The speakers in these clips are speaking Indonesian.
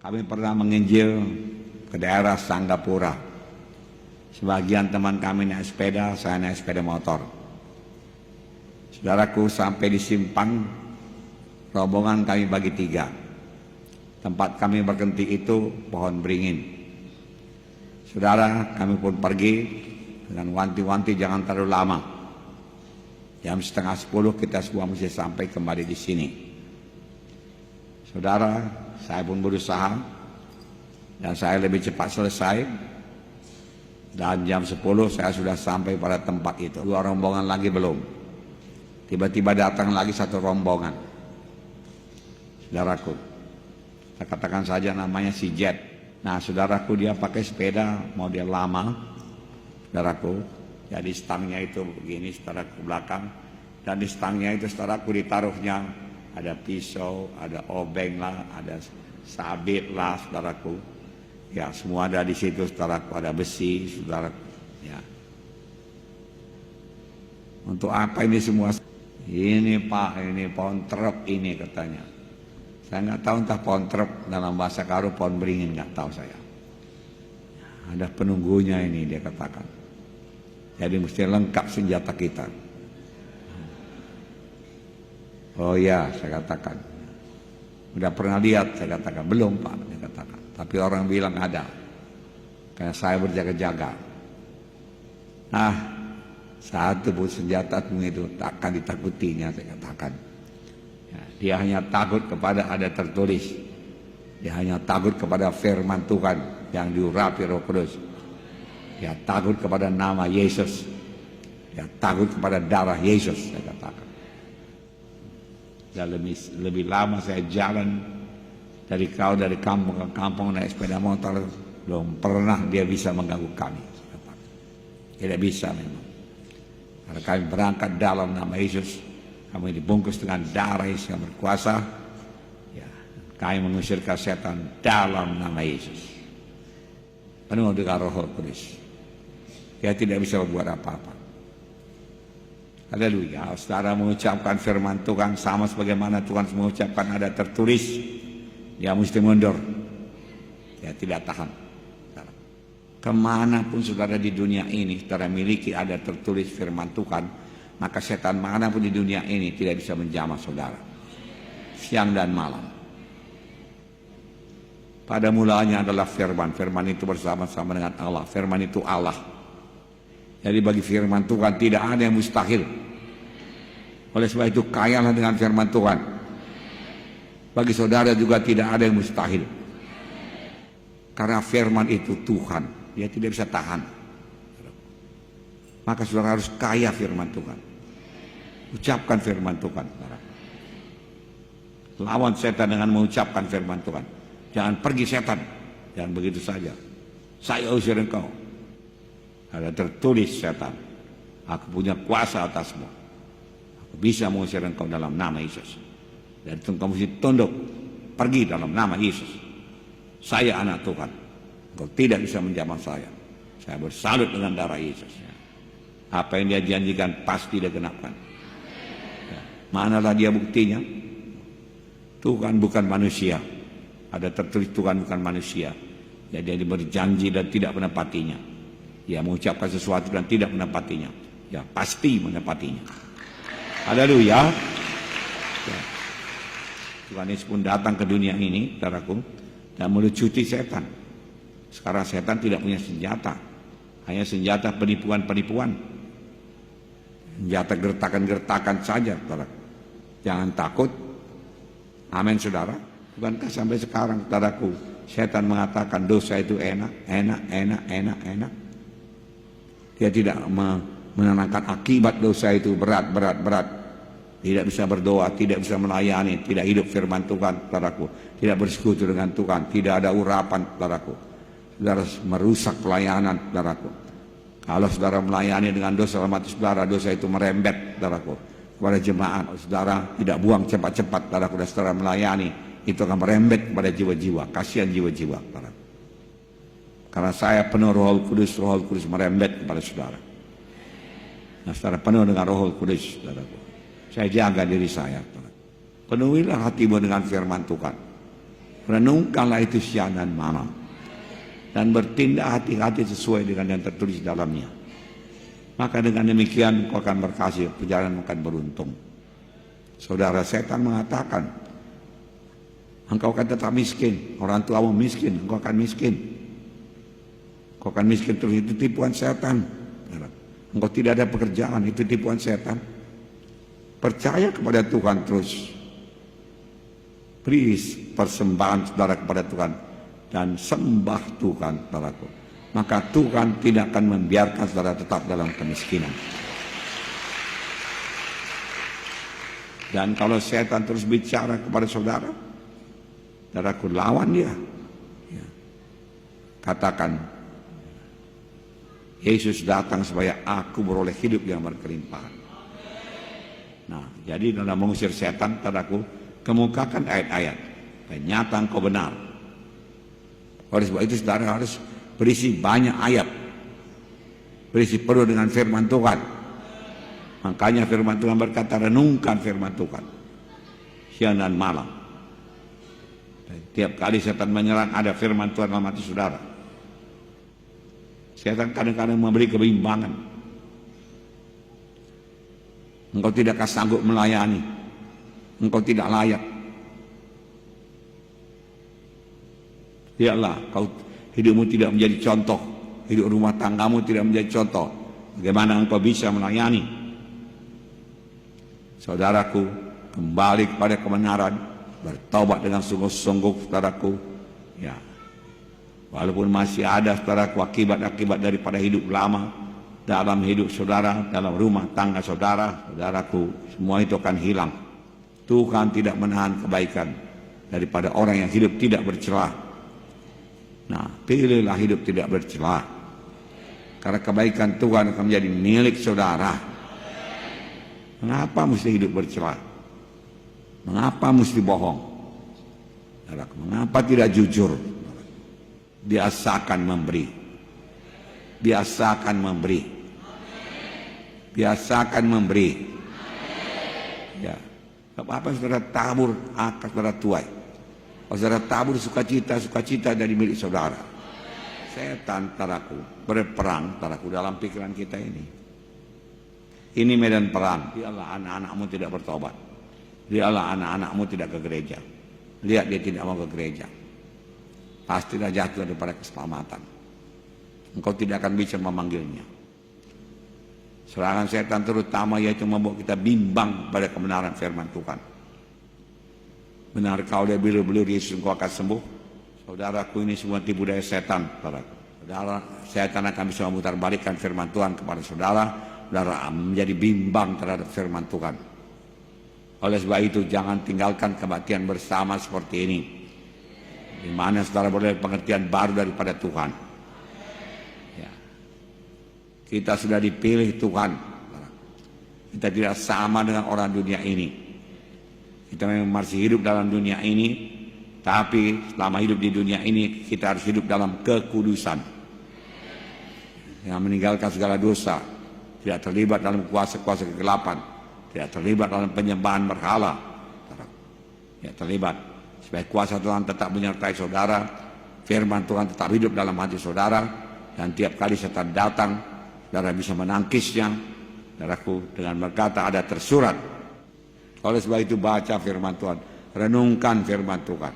Kami pernah menginjil ke daerah Sanggapura. Sebagian teman kami naik sepeda, saya naik sepeda motor. Saudaraku, sampai di Simpang, rombongan kami bagi tiga. Tempat kami berhenti itu pohon beringin. Saudara, kami pun pergi dengan wanti-wanti jangan terlalu lama. Jam 9:30 kita semua mesti sampai kembali di sini. Saudara, saya pun berusaha dan saya lebih cepat selesai. Dan jam 10 saya sudah sampai pada tempat itu. Dua rombongan lagi belum. Tiba-tiba datang lagi satu rombongan. Saudaraku, kita katakan saja namanya si Jet. Nah, saudaraku, dia pakai sepeda model lama. Saudaraku, jadi stangnya itu begini, saudaraku, belakang. Dan di stangnya itu, saudaraku, ditaruhnya ada pisau, ada obeng lah, ada sabit lah, saudaraku. Ya, semua ada di situ, saudaraku. Ada besi, saudaraku. Ya. Untuk apa ini semua? Ini Pak, ini pohon truk ini katanya. Saya nggak tahu entah pohon truk dalam bahasa Karo pohon beringin, nggak tahu saya. Ada penunggunya ini, dia katakan. Jadi mesti lengkap senjata kita. Oh ya, saya katakan. Udah pernah lihat, saya katakan. Belum Pak, dia katakan. Tapi orang bilang ada. Karena saya berjaga-jaga. Nah, satu pun senjata itu takkan ditakutinya, saya katakan. Ya, dia hanya takut kepada ada tertulis. Dia hanya takut kepada firman Tuhan yang diurapi Roh Kudus. Dia takut kepada nama Yesus. Dia takut kepada darah Yesus, saya katakan. Dan lebih lama saya jalan dari kampung ke kampung naik sepeda motor, belum pernah dia bisa mengganggu kami. Tidak bisa memang. Karena kami berangkat dalam nama Yesus, kami dibungkus dengan darah Yesus yang berkuasa. Ya, kami mengusir setan dalam nama Yesus. Penuh dengan Roh Kudus. Dia tidak bisa berbuat apa-apa. Haleluya. Saudara mengucapkan firman Tuhan sama sebagaimana Tuhan mengucapkan ada tertulis. Dia mesti mundur. Dia tidak tahan. Kemanapun saudara di dunia ini saudara miliki ada tertulis firman Tuhan, maka setan manapun di dunia ini tidak bisa menjamah saudara. Siang dan malam. Pada mulanya adalah firman. Firman itu bersama-sama dengan Allah. Firman itu Allah. Jadi bagi firman Tuhan tidak ada yang mustahil. Oleh sebab itu kayalah dengan firman Tuhan. Bagi saudara juga tidak ada yang mustahil. Karena firman itu Tuhan, dia tidak bisa tahan. Maka saudara harus kaya firman Tuhan. Ucapkan firman Tuhan. Lawan setan dengan mengucapkan firman Tuhan. Jangan pergi setan. Jangan begitu saja. Saya usir engkau. Ada tertulis setan. Aku punya kuasa atasmu. Aku bisa mengusir engkau dalam nama Yesus. Dan engkau mesti tunduk, pergi dalam nama Yesus. Saya anak Tuhan. Engkau tidak bisa menjamah saya. Saya bersalut dengan darah Yesus. Apa yang dia janjikan pasti dia genapkan. Manalah dia buktinya? Tuhan bukan manusia. Ada tertulis Tuhan bukan manusia. Jadi dia berjanji dan tidak menepatinya. Dia mengucapkan sesuatu dan tidak menepatinya. Ya pasti menepatinya. Haleluya. Ya. Tuhan Yesus pun datang ke dunia ini, saudaraku, dan melucuti setan. Sekarang setan tidak punya senjata, hanya senjata penipuan-penipuan, senjata gertakan-gertakan saja, saudaraku. Jangan takut, amin saudara. Bukankah sampai sekarang, saudaraku, setan mengatakan dosa itu enak. Dia tidak menenangkan akibat dosa itu berat. Tidak bisa berdoa, tidak bisa melayani, tidak hidup firman Tuhan, saudaraku. Tidak bersekutu dengan Tuhan, tidak ada urapan, saudaraku. Saudara merusak pelayanan, saudaraku. Kalau saudara melayani dengan dosa dalam hati saudara, dosa itu merembet, saudaraku, kepada jemaat. Saudara tidak buang cepat-cepat, saudaraku, dan saudara melayani, itu akan merembet kepada jiwa-jiwa. Kasihan jiwa-jiwa, saudaraku. Karena saya penuh Roh Kudus merembet kepada saudara. Nah, saudara penuh dengan Roh Kudus, saudaraku. Saya jaga diri saya. Penuhilah hatimu dengan firman Tuhan. Renungkanlah itu siang dan malam. Dan bertindak hati-hati sesuai dengan yang tertulis dalamnya. Maka dengan demikian engkau akan berhasil, perjalanan akan beruntung. Saudara, setan mengatakan, engkau akan tetap miskin, orang tuamu miskin, engkau akan miskin. Engkau akan miskin terus, itu tipuan setan. Engkau tidak ada pekerjaan, itu tipuan setan. Percaya kepada Tuhan terus. Beri persembahan saudara kepada Tuhan dan sembah Tuhan, saudaraku. Maka Tuhan tidak akan membiarkan saudara tetap dalam kemiskinan. Dan kalau setan terus bicara kepada saudara, saudaraku, lawan dia. Ya. Katakan, Yesus datang supaya aku beroleh hidup yang berkelimpahan. Nah, jadi dalam mengusir setan, saudaraku, kemukakan ayat-ayat. Ternyata engkau benar. Oleh sebab itu saudara harus berisi banyak ayat. Berisi penuh dengan firman Tuhan. Makanya firman Tuhan berkata, renungkan firman Tuhan siang dan malam. Dan tiap kali setan menyerang ada firman Tuhan dalam hati saudara. Setan kadang-kadang memberi kebimbangan. Engkau tidak akan sanggup melayani. Engkau tidak layak. Lihatlah, hidupmu tidak menjadi contoh. Hidup rumah tanggamu tidak menjadi contoh. Bagaimana engkau bisa melayani? Saudaraku, kembali kepada kebenaran, bertobat dengan sungguh-sungguh, saudaraku. Ya, walaupun masih ada, saudaraku, akibat-akibat daripada hidup lama dalam hidup saudara, dalam rumah tangga saudara, saudaraku, semua itu akan hilang. Tuhan tidak menahan kebaikan daripada orang yang hidup tidak bercelah. Nah, pilihlah hidup tidak bercelah. Karena kebaikan Tuhan akan menjadi milik saudara. Mengapa mesti hidup bercelah? Mengapa mesti bohong? Mengapa tidak jujur? Biasakan memberi. Biasakan memberi. Biasakan memberi. Ya. Apa saudara tabur akar saudara tuai. Kalau saudara tabur sukacita dari milik saudara. Setan, saudaraku, berperang, saudaraku, dalam pikiran kita ini. Ini medan perang. Lihatlah anak-anakmu tidak bertobat. Lihatlah anak-anakmu tidak ke gereja. Lihat dia tidak mau ke gereja. Pastilah jatuh daripada keselamatan. Engkau tidak akan bisa memanggilnya. Serangan setan terutama yaitu membuat kita bimbang pada kebenaran firman Tuhan. Benar kau dia bila Yesus engkau akan sembuh? Saudaraku, ini semua tipu daya setan. Saudara, setan akan bisa memutarbalikkan firman Tuhan kepada saudara. Saudara menjadi bimbang terhadap firman Tuhan. Oleh sebab itu jangan tinggalkan kebaktian bersama seperti ini, di mana saudara boleh pengertian baru daripada Tuhan. Ya. Kita sudah dipilih Tuhan. Kita tidak sama dengan orang dunia ini. Kita memang masih hidup dalam dunia ini, tapi selama hidup di dunia ini kita harus hidup dalam kekudusan. Yang meninggalkan segala dosa, tidak terlibat dalam kuasa-kuasa kegelapan, tidak terlibat dalam penyembahan berhala, tidak terlibat. Supaya kuasa Tuhan tetap menyertai saudara, firman Tuhan tetap hidup dalam hati saudara, dan tiap kali setan datang, saudara bisa menangkisnya. Saudaraku, dengan berkata ada tersurat. Oleh sebab itu baca firman Tuhan, renungkan firman Tuhan.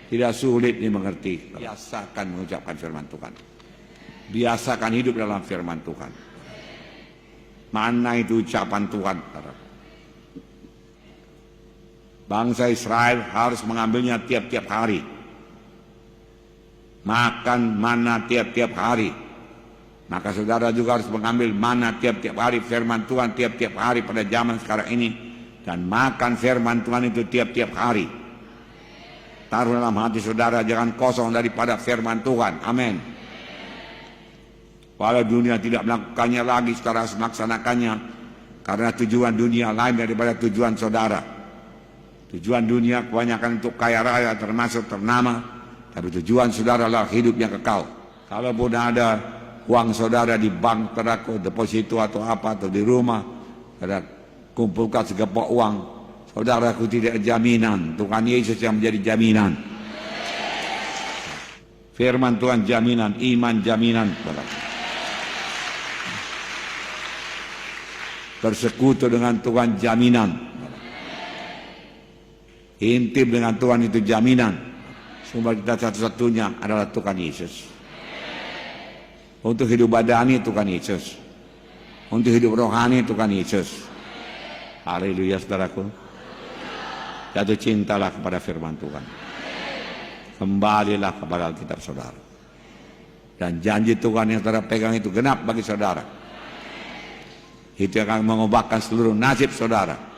Tidak sulit dimengerti. Biasakan mengucapkan firman Tuhan. Biasakan hidup dalam firman Tuhan. Mana itu ucapan Tuhan? Bangsa Israel harus mengambilnya tiap-tiap hari. Makan mana tiap-tiap hari. Maka saudara juga harus mengambil mana tiap-tiap hari, firman Tuhan tiap-tiap hari pada zaman sekarang ini. Dan makan firman Tuhan itu tiap-tiap hari. Taruh dalam hati saudara, jangan kosong daripada firman Tuhan. Amin. Walau dunia tidak melakukannya lagi, saudara harus melaksanakannya. Karena tujuan dunia lain daripada tujuan saudara. Tujuan dunia kebanyakan untuk kaya raya, termasuk ternama. Tapi tujuan saudara adalah hidup yang kekal. Kalaupun ada uang saudara di bank, deposito atau apa, atau di rumah, saudara kumpulkan segepok uang, Saudaraku, tidak jaminan. Tuhan Yesus yang menjadi jaminan. Firman Tuhan jaminan, iman jaminan. Bersekutu dengan Tuhan jaminan. Intim dengan Tuhan itu jaminan. Sumber kita satu-satunya adalah Tuhan Yesus. Untuk hidup badani Tuhan Yesus. Untuk hidup rohani Tuhan Yesus. Haleluya, saudaraku. Jatuh cintalah kepada firman Tuhan. Kembalilah kepada Alkitab saudara. Dan janji Tuhan yang saudara pegang itu genap bagi saudara. Itu akan mengobatkan seluruh nasib saudara.